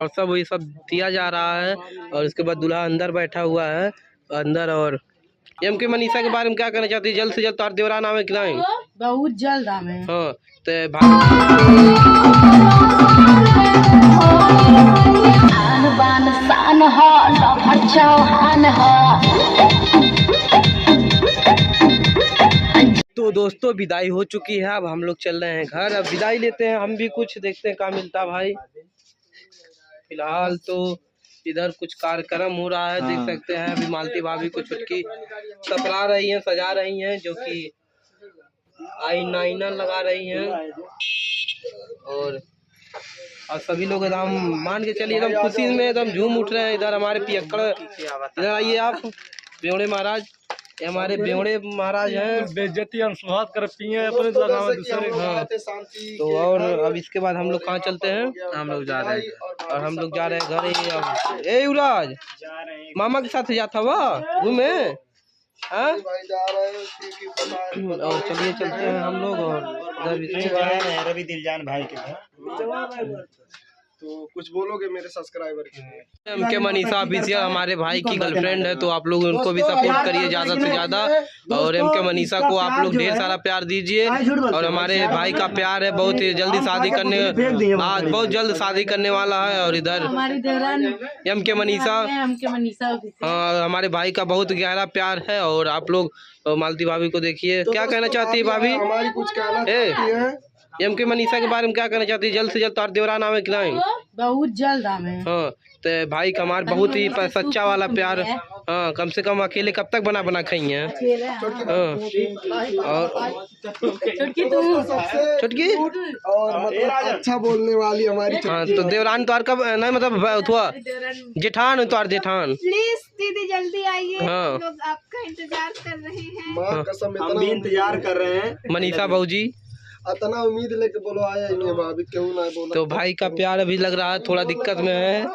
और सब ये सब दिया जा रहा है। और उसके बाद दूल्हा अंदर बैठा हुआ है अंदर। और एम के मनीषा के बारे में क्या कहना चाहती है? जल्द से जल्द तार देवरा नाम है कि नहीं? बहुत जल्द आवे। हाँ तो तो दोस्तों विदाई हो चुकी है। अब हम लोग चल रहे हैं घर। अब विदाई लेते हैं हम भी, कुछ देखते हैं क्या मिलता है भाई। फिलहाल तो इधर कुछ कार्यक्रम हो रहा है, देख सकते हैं। अभी मालती भाभी को छुटकी सपरा रही हैं, सजा रही हैं, जो कि आईलाइनर लगा रही हैं। और सभी लोग एकदम मान के चलिए एकदम खुशी में एकदम झूम उठ रहे हैं। इधर हमारे पियक्कड़, इधर आइए आप, बेवड़े महाराज। ये हमारे बेवड़े महाराज हैं। बेइज्जती हम सुहाग कर पिए अपने लगावे दूसरे। हाँ तो और अब इसके बाद हम लोग कहाँ चलते हैं? हम लोग जा रहे हैं और हम लोग जा रहे हैं घर ही। अब ए युवराज मामा के साथ जाता हुआ घूमे हाँ। और चलिए चलते हैं हम लोग। और इधर रवि दिलजान भाई के घर। तो कुछ बोलोगे मेरे सब्सक्राइबर के? एम के मनीषा ऑफिशियल हमारे भाई की गर्लफ्रेंड है, तो आप लोग उनको भी सपोर्ट करिए ज़्यादा से ज़्यादा। और एम के मनीषा को आप लोग ढेर सारा प्यार दीजिए। और हमारे भाई का प्यार है, बहुत ही जल्दी शादी करने, आज बहुत जल्द शादी करने वाला है। और इधर एम के मनीषा, हाँ हमारे भाई का बहुत गहरा प्यार है। और आप लोग मालती भाभी को देखिए, क्या कहना चाहती है भाभी? हमारी कुछ कहना चाहती है। एम के मनीषा के बारे में क्या कहना चाहती है? जल्द से जल्द तार देवरा नाम है कि नहीं? बहुत जल्द आवे। हाँ तो भाई का हमारा बहुत ही सच्चा वाला प्यार। हाँ कम से कम अकेले कब तक बना बना खाई हैं। और छुटकी और मतलब अच्छा बोलने वाली हमारी। हाँ तो देवरान तो कब नहीं, मतलब हुआ जेठान तार जेठान। प्लीज दीदी जल्दी आइए। हाँ लोग आपका इंतजार कर रहे हैं। माँ कसम हम भी इंतजार कर रहे हैं। मनीषा भाजी इतना उम्मीद लेके बोलो आया ही नहीं भाभी, क्यों ना बोला। तो भाई का प्यार अभी लग रहा है थोड़ा दिक्कत में है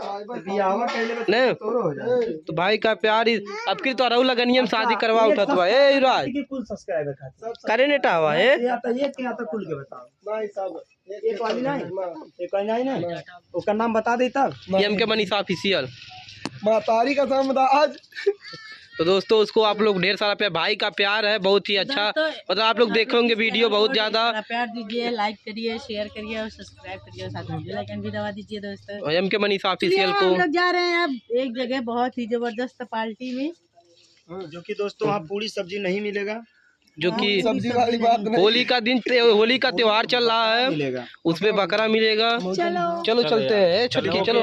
नहीं। तो भाई का प्यार अब की तो रहू लगनियम शादी करवा उठा तो ए युवराज करे नेटा हुआ है। उसका नाम बता दे तब। एम के मनीषा ऑफिशियल माँ तारी का आज। तो दोस्तों उसको आप लोग ढेर सारा प्यार, भाई का प्यार है बहुत ही अच्छा। मतलब आप लोग देखेंगे वीडियो बहुत ज्यादा प्यार दीजिए, लाइक करिए, शेयर करिए और सब्सक्राइब करिए, साथ में बेल आइकन भी दबा दीजिए दोस्तों। एम के मनीषा ऑफिशियल को हम लोग जा रहे हैं अब एक जगह बहुत ही जबरदस्त पार्टी में, जो कि दोस्तों वहाँ पूरी सब्जी नहीं मिलेगा, जो कि सब्जी वाली बात नहीं। होली का दिन, होली का त्योहार चल रहा है, उसमें बकरा मिलेगा। चलो चलते हैं छुटकी, चलो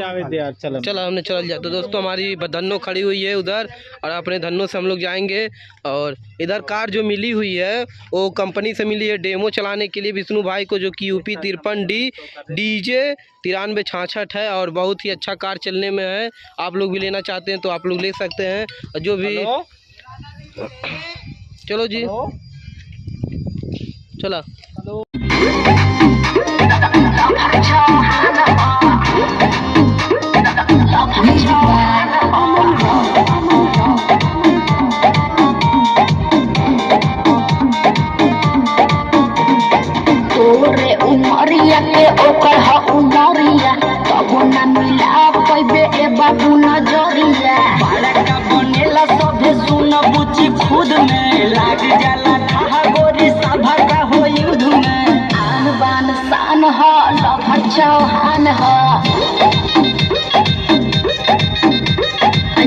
चलो हमने चल जाए। तो दोस्तों हमारी धन्नो खड़ी हुई है उधर, और अपने धन्नो से हम लोग जाएंगे। और इधर कार जो मिली हुई है वो कंपनी से मिली है डेमो चलाने के लिए विष्णु भाई को, जो कि UP 53D DJ 9366 है। और बहुत ही अच्छा कार चलने में है। आप लोग भी लेना चाहते हैं तो आप लोग ले सकते हैं। जो भी चलो जी चला। तोरे उमरिया के ओकर ह उमरिया तब ना मिला पैबे ए बाबू नजरिया। बड़का बनेला सभे सुन बुची खुद में लाग जाला था गोरी सभा का हो युद्ध में। आन बान शान ह लभ चौहान ह,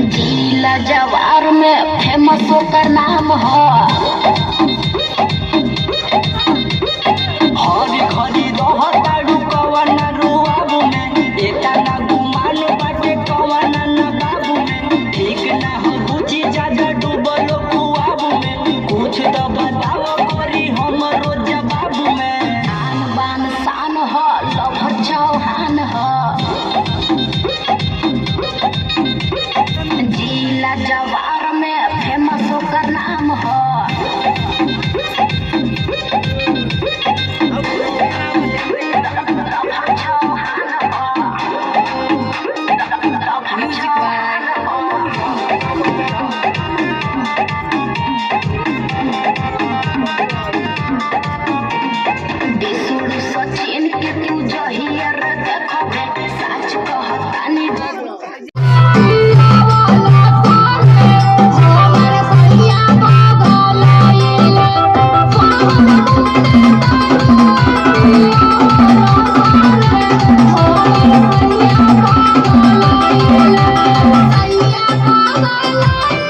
जिला जवार में फेमस ओकर नाम ह। हरी खरी रहताड़ू कवन रुआबू में, एटा ना गुमान बाटे कवन ना बाबू में। ठीक ना हो बुझी ज्यादा डूबलो कुआबू में, कुछ तो बताओ गोरी हमरो जवाबू में। आन बान शान ह लभ चौहान ह, जिला जवार में फेमस ओकर नाम ह। सचिन के तू जहिया देखो साच कहता बाबा लाल